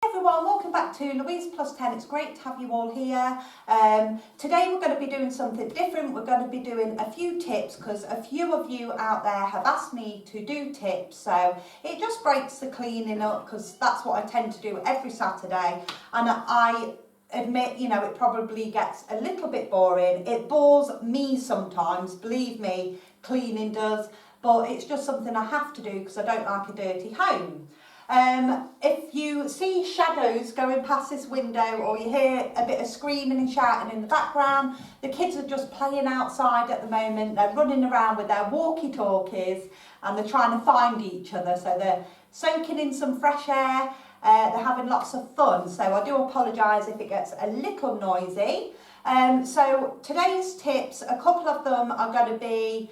Everyone, welcome back to Louise Plus 10. It's great to have you all here. Today we're going to be doing something different. We're going to be doing a few tips because a few of you out there have asked me to do tips, so it just breaks the cleaning up because that's what I tend to do every Saturday, and I admit, you know, it probably gets a little bit boring. It bores me sometimes, believe me, cleaning does, but it's just something I have to do because I don't like a dirty home. If you see shadows going past this window or you hear a bit of screaming and shouting in the background, the kids are just playing outside at the moment. They're running around with their walkie-talkies and they're trying to find each other. So they're soaking in some fresh air, they're having lots of fun. So I do apologise if it gets a little noisy. So today's tips, a couple of them are going to be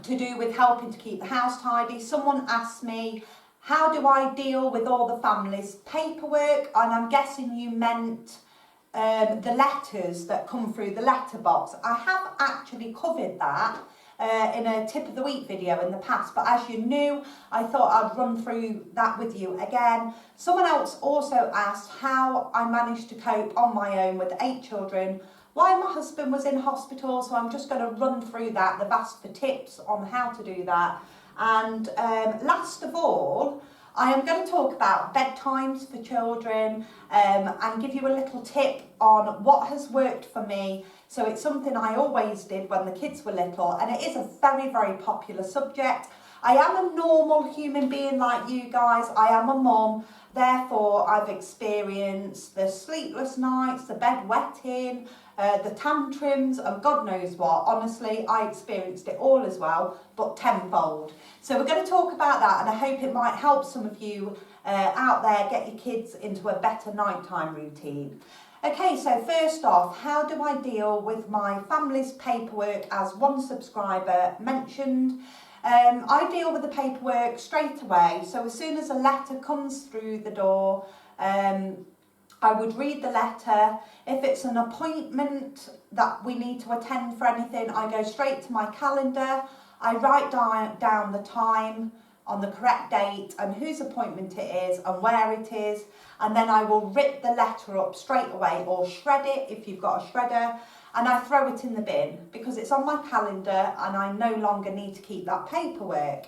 to do with helping to keep the house tidy. Someone asked me, how do I deal with all the family's paperwork? And I'm guessing you meant the letters that come through the letterbox. I have actually covered that in a tip of the week video in the past, but as you knew, I thought I'd run through that with you again. Someone else also asked how I managed to cope on my own with 8 children while my husband was in hospital, so I'm just going to run through that. They've asked for tips on how to do that. And last of all, I am going to talk about bedtimes for children and give you a little tip on what has worked for me. So it's something I always did when the kids were little, and it is a very, very popular subject. I am a normal human being like you guys. I am a mum. Therefore, I've experienced the sleepless nights, the bed wetting, the tantrums, and God knows what. Honestly, I experienced it all as well, but tenfold. So we're going to talk about that, and I hope it might help some of you out there get your kids into a better nighttime routine. Okay, so first off, how do I deal with my family's paperwork, as one subscriber mentioned? I deal with the paperwork straight away. So as soon as a letter comes through the door, I would read the letter. If it's an appointment that we need to attend for anything, I go straight to my calendar. I write down the time on the correct date and whose appointment it is and where it is. And then I will rip the letter up straight away or shred it if you've got a shredder. And I throw it in the bin because it's on my calendar and I no longer need to keep that paperwork.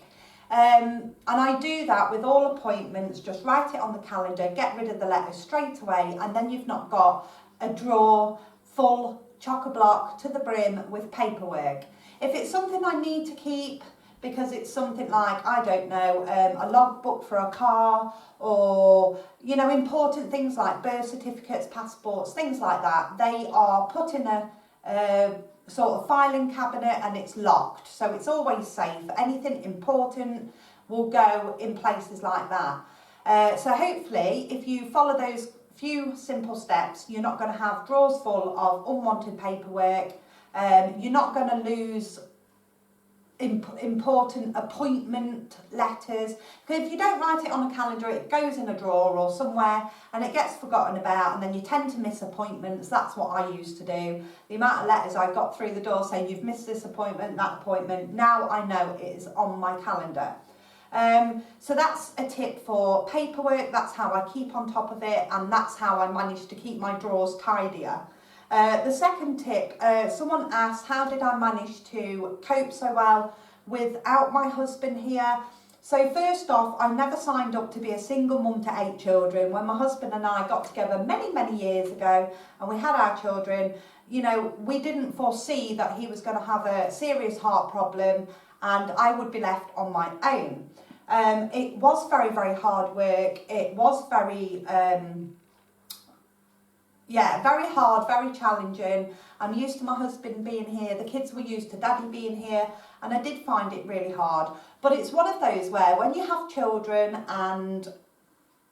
And I do that with all appointments, just write it on the calendar, get rid of the letter straight away, and then you've not got a drawer full chock-a-block to the brim with paperwork. If it's something I need to keep, because it's something like, I don't know, a logbook for a car, or, you know, important things like birth certificates, passports, things like that, they are put in a sort of filing cabinet and it's locked, so it's always safe. Anything important will go in places like that. So hopefully, if you follow those few simple steps, you're not going to have drawers full of unwanted paperwork. You're not going to lose important appointment letters, because if you don't write it on a calendar, it goes in a drawer or somewhere and it gets forgotten about, and then you tend to miss appointments. That's what I used to do. The amount of letters I got through the door saying you've missed this appointment, that appointment, now I know it is on my calendar. So that's a tip for paperwork. That's how I keep on top of it, and that's how I manage to keep my drawers tidier. The second tip, someone asked, how did I manage to cope so well without my husband here? So first off, I never signed up to be a single mum to 8 children. When my husband and I got together many, many years ago and we had our children, you know, we didn't foresee that he was going to have a serious heart problem and I would be left on my own. It was very, very hard work. It was very... very hard, very challenging. I'm used to my husband being here, the kids were used to daddy being here, and I did find it really hard. But it's one of those where when you have children and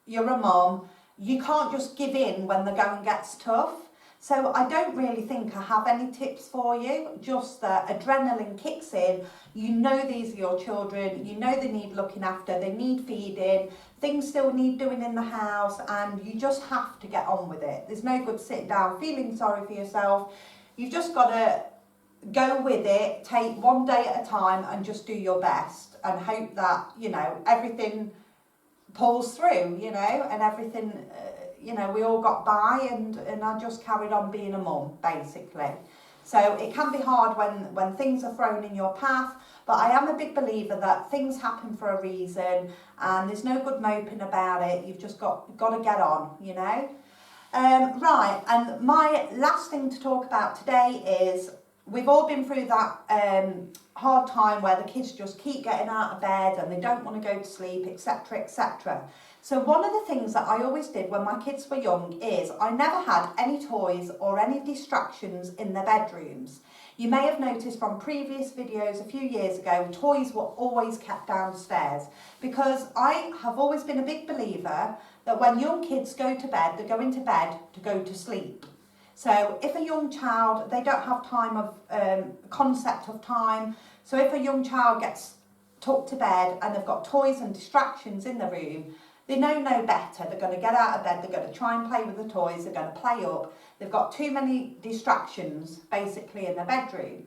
you're a mum, you can't just give in when the going gets tough. So I don't really think I have any tips for you, just that adrenaline kicks in. You know these are your children, you know they need looking after, they need feeding, things still need doing in the house, and you just have to get on with it. There's no good sitting down feeling sorry for yourself. You've just got to go with it, take one day at a time and just do your best and hope that, you know, everything pulls through, you know, and everything, you know, we all got by, and I just carried on being a mum, basically. So it can be hard when things are thrown in your path, but I am a big believer that things happen for a reason, and there's no good moping about it. You've just got to get on, you know. Right, and my last thing to talk about today is we've all been through that hard time where the kids just keep getting out of bed and they don't want to go to sleep, etc., etc. So one of the things that I always did when my kids were young is I never had any toys or any distractions in their bedrooms. You may have noticed from previous videos a few years ago, toys were always kept downstairs, because I have always been a big believer that when young kids go to bed, they're going to bed to go to sleep. So if a young child, they don't have time of concept of time. So if a young child gets tucked to bed and they've got toys and distractions in the room, they know no better. They're going to get out of bed, they're going to try and play with the toys, they're going to play up. They've got too many distractions basically in their bedroom.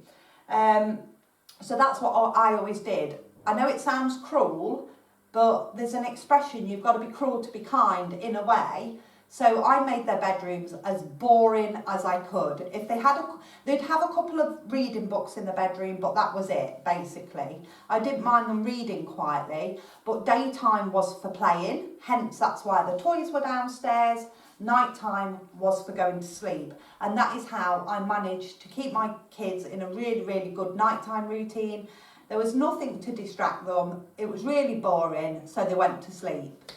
So that's what I always did. I know it sounds cruel, but there's an expression, you've got to be cruel to be kind, in a way. So I made their bedrooms as boring as I could. If they had they'd have a couple of reading books in the bedroom, but that was it, basically. I didn't mind them reading quietly, but daytime was for playing, hence that's why the toys were downstairs. Nighttime was for going to sleep. And that is how I managed to keep my kids in a really, really good nighttime routine. There was nothing to distract them. It was really boring, so they went to sleep.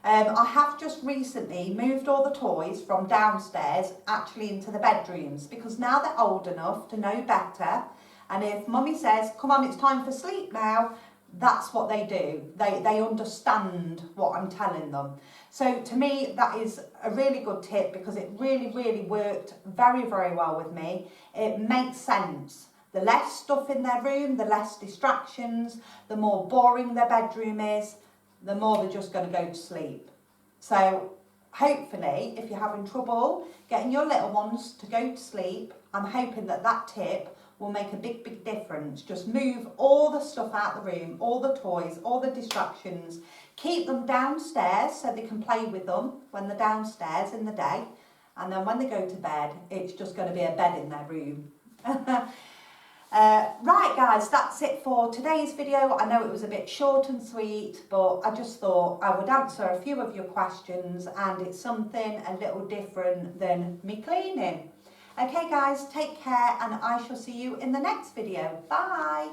I have just recently moved all the toys from downstairs actually into the bedrooms, because now they're old enough to know better, and if mummy says, come on, it's time for sleep now, that's what they do. They understand what I'm telling them. So to me, that is a really good tip, because it really, really worked very, very well with me. It makes sense. The less stuff in their room, the less distractions, the more boring their bedroom is, the more they're just going to go to sleep. So hopefully, if you're having trouble getting your little ones to go to sleep, I'm hoping that that tip will make a big, big difference. Just move all the stuff out the room, all the toys, all the distractions. Keep them downstairs so they can play with them when they're downstairs in the day. And then when they go to bed, it's just going to be a bed in their room. Right guys, that's it for today's video. I know it was a bit short and sweet, but I just thought I would answer a few of your questions, and it's something a little different than me cleaning. Okay guys, take care, and I shall see you in the next video. Bye!